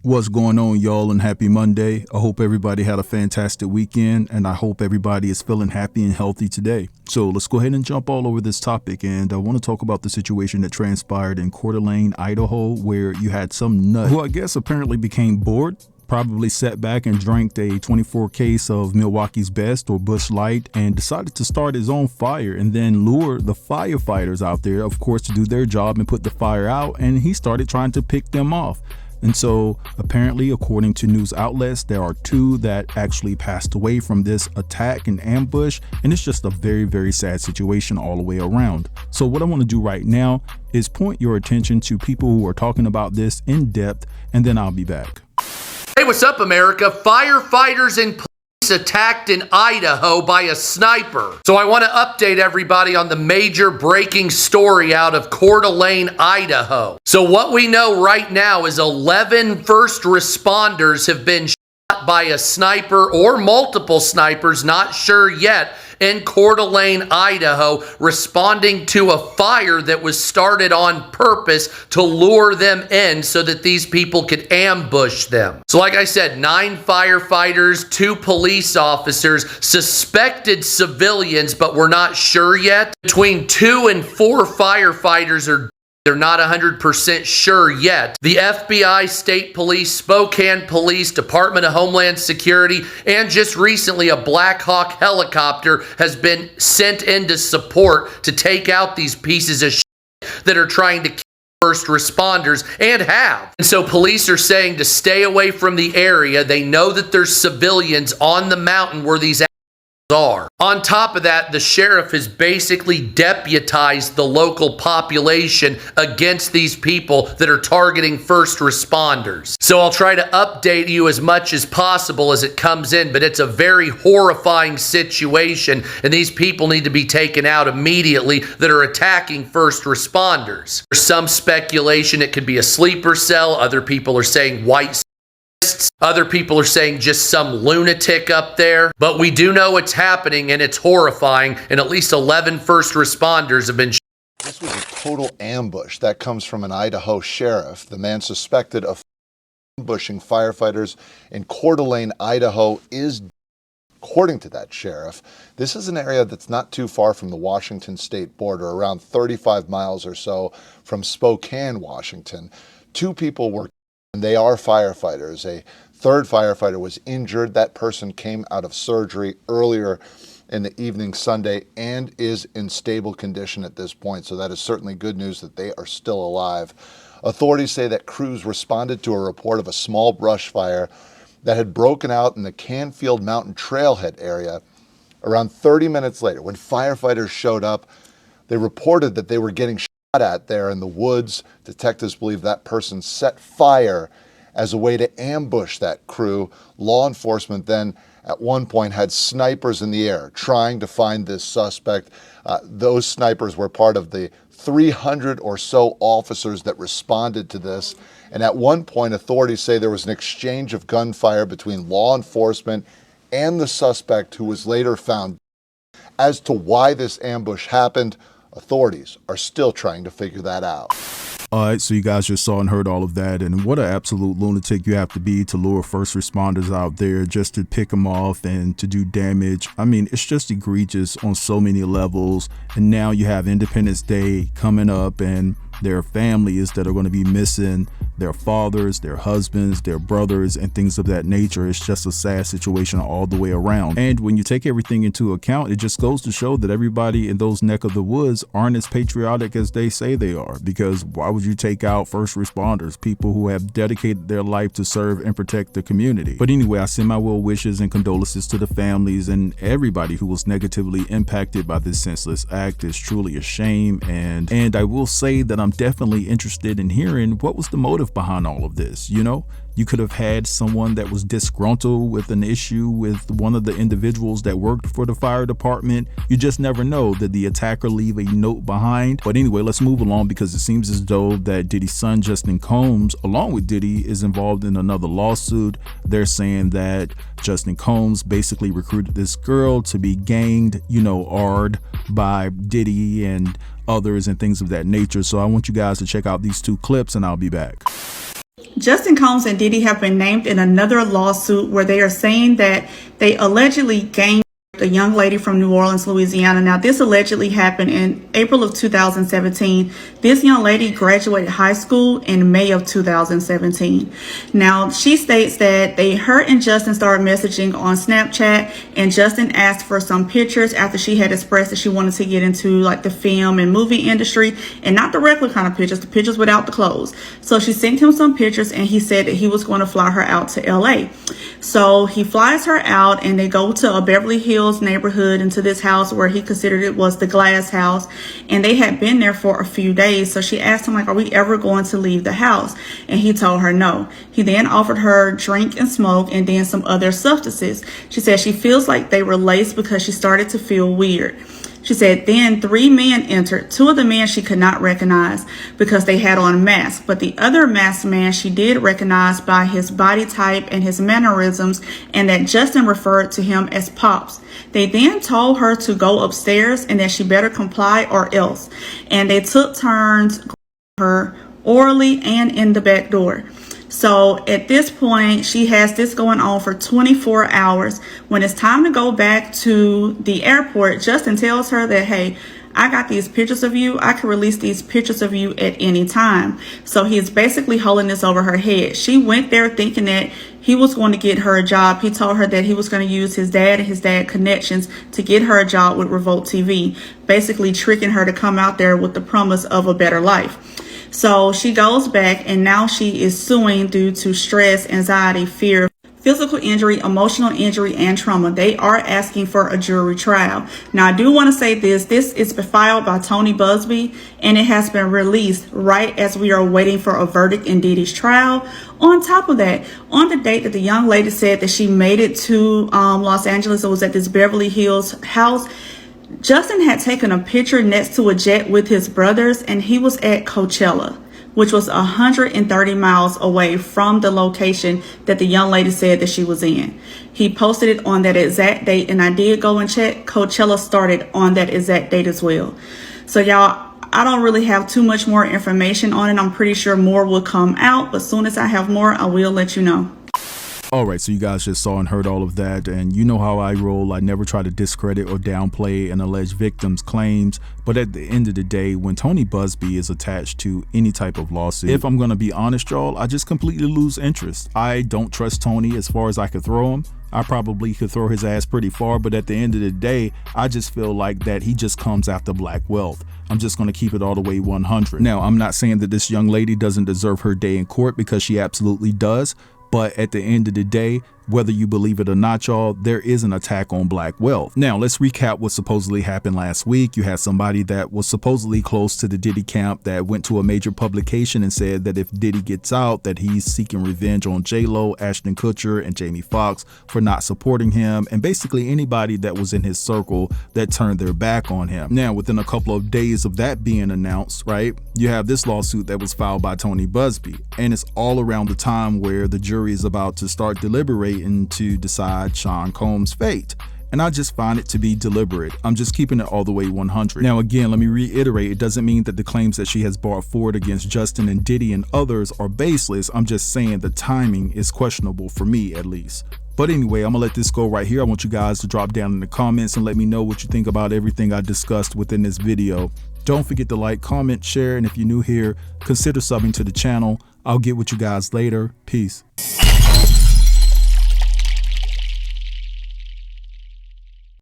What's going on, y'all, and happy Monday. I hope everybody had a fantastic weekend, and I hope everybody is feeling happy and healthy today. So let's go ahead and jump all over this topic, and I want to talk about the situation that transpired in Coeur d'Alene, Idaho, where you had some nut who I guess apparently became bored, probably sat back and drank a 24 case of Milwaukee's Best or Busch Light and decided to start his own fire and then lure the firefighters out there, of course, to do their job and put the fire out, and he started trying to pick them off. And so apparently, according to news outlets, there are 2 that actually passed away from this attack and ambush. And it's just a very, very sad situation all the way around. So what I want to do right now is point your attention to people who are talking about this in depth, and then I'll be back. Hey, what's up, America? Firefighters and police attacked in Idaho by a sniper. So I want to update everybody on the major breaking story out of Coeur d'Alene, Idaho. So what we know right now is 11 first responders have been shot by a sniper or multiple snipers, not sure yet, in Coeur d'Alene, Idaho, responding to a fire that was started on purpose to lure them in so that these people could ambush them. So like I said, 9 firefighters, 2 police officers, suspected civilians, but we're not sure yet. Between 2 and 4 firefighters they're not 100% sure yet. The FBI, State Police, Spokane Police, Department of Homeland Security, and just recently a Black Hawk helicopter has been sent into support to take out these pieces of shit that are trying to kill first responders and have. And so police are saying to stay away from the area. They know that there's civilians on the mountain where these are. On top of that, the sheriff has basically deputized the local population against these people that are targeting first responders. So I'll try to update you as much as possible as it comes in, but it's a very horrifying situation, and these people need to be taken out immediately that are attacking first responders. There's some speculation it could be a sleeper cell. Other people are saying white. Other people are saying just some lunatic up there, but we do know it's happening and it's horrifying, and at least 11 first responders have been shot. This was a total ambush. That comes from an Idaho sheriff. The man suspected of ambushing firefighters in Coeur d'Alene, Idaho is, according to that sheriff, this is an area that's not too far from the Washington state border, around 35 miles or so from Spokane, Washington. 2 people were, and they are firefighters. A 3rd firefighter was injured. That person came out of surgery earlier in the evening Sunday and is in stable condition at this point. So that is certainly good news that they are still alive. Authorities say that crews responded to a report of a small brush fire that had broken out in the Canfield Mountain Trailhead area. Around 30 minutes later, when firefighters showed up, they reported that they were getting shot at there in the woods. Detectives believe that person set fire as a way to ambush that crew. Law enforcement then at one point had snipers in the air trying to find this suspect. Those snipers were part of the 300 or so officers that responded to this. And at one point, authorities say there was an exchange of gunfire between law enforcement and the suspect, who was later found. As to why this ambush happened, authorities are still trying to figure that out. All right, so you guys just saw and heard all of that, and what an absolute lunatic you have to be to lure first responders out there just to pick them off and to do damage. I mean, it's just egregious on so many levels. And now you have Independence Day coming up, and there are families that are going to be missing their fathers, their husbands, their brothers, and things of that nature. It's just a sad situation all the way around. And when you take everything into account, it just goes to show that everybody in those neck of the woods aren't as patriotic as they say they are. Because why would you take out first responders, people who have dedicated their life to serve and protect the community? But anyway, I send my well wishes and condolences to the families and everybody who was negatively impacted by this senseless act. It's truly a shame. And I will say that I'm definitely interested in hearing what was the motive behind all of this. You know, you could have had someone that was disgruntled with an issue with one of the individuals that worked for the fire department. You just never know. Did the attacker leave a note behind? But anyway, let's move along, because it seems as though that Diddy's son, Justin Combs, along with Diddy, is involved in another lawsuit. They're saying that Justin Combs basically recruited this girl to be ganged, you know, ard by Diddy and others and things of that nature. So I want you guys to check out these 2 clips, and I'll be back. Justin Combs and Diddy have been named in another lawsuit where they are saying that they allegedly gang a young lady from New Orleans, Louisiana. Now, this allegedly happened in April of 2017. This young lady graduated high school in May of 2017. Now, she states that her and Justin started messaging on Snapchat, and Justin asked for some pictures after she had expressed that she wanted to get into like the film and movie industry, and not the regular kind of pictures, the pictures without the clothes. So she sent him some pictures, and he said that he was going to fly her out to LA. So he flies her out, and they go to a Beverly Hills neighborhood, into this house where he considered it was the glass house, and they had been there for a few days. So she asked him, like, are we ever going to leave the house? And he told her no. He then offered her drink and smoke and then some other substances. She said she feels like they were laced because she started to feel weird. She said then 3 men entered. 2 of the men she could not recognize because they had on masks, but the other masked man she did recognize by his body type and his mannerisms, and that Justin referred to him as Pops. They then told her to go upstairs and that she better comply or else, and they took turns her orally and in the back door. So at this point, she has this going on for 24 hours. When it's time to go back to the airport, Justin tells her that, hey, I got these pictures of you. I can release these pictures of you at any time. So he's basically holding this over her head. She went there thinking that he was going to get her a job. He told her that he was going to use his dad and his dad connections to get her a job with Revolt TV, basically tricking her to come out there with the promise of a better life. So she goes back, and now she is suing due to stress, anxiety, fear, physical injury, emotional injury, and trauma. They are asking for a jury trial. Now, I do want to say this is filed by Tony Busby, and it has been released right as we are waiting for a verdict in Diddy's trial. On top of that, on the date that the young lady said that she made it to Los Angeles, it was at this Beverly Hills house, Justin had taken a picture next to a jet with his brothers, and he was at Coachella, which was 130 miles away from the location that the young lady said that she was in. He posted it on that exact date, and I did go and check. Coachella started on that exact date as well. So y'all, I don't really have too much more information on it. I'm pretty sure more will come out, but as soon as I have more, I will let you know. Alright, so you guys just saw and heard all of that, and you know how I roll. I never try to discredit or downplay an alleged victim's claims, but at the end of the day, when Tony Busby is attached to any type of lawsuit, if I'm gonna be honest, y'all, I just completely lose interest. I don't trust Tony as far as I could throw him. I probably could throw his ass pretty far, but at the end of the day, I just feel like that he just comes after black wealth. I'm just going to keep it all the way 100. Now, I'm not saying that this young lady doesn't deserve her day in court, because she absolutely does. But at the end of the day, whether you believe it or not, y'all, there is an attack on black wealth. Now, let's recap what supposedly happened last week. You had somebody that was supposedly close to the Diddy camp that went to a major publication and said that if Diddy gets out, that he's seeking revenge on J-Lo, Ashton Kutcher, and Jamie Foxx for not supporting him, and basically anybody that was in his circle that turned their back on him. Now, within a couple of days of that being announced, right, you have this lawsuit that was filed by Tony Busby, and it's all around the time where the jury is about to start deliberating to decide Sean Combs' fate. And I just find it to be deliberate. I'm just keeping it all the way 100. Now again, let me reiterate, it doesn't mean that the claims that she has brought forward against Justin and Diddy and others are baseless. I'm just saying the timing is questionable, for me at least. But anyway, I'm gonna let this go right here. I want you guys to drop down in the comments and let me know what you think about everything I discussed within this video. Don't forget to like, comment, share, and if you're new here, consider subbing to the channel. I'll get with you guys later. Peace.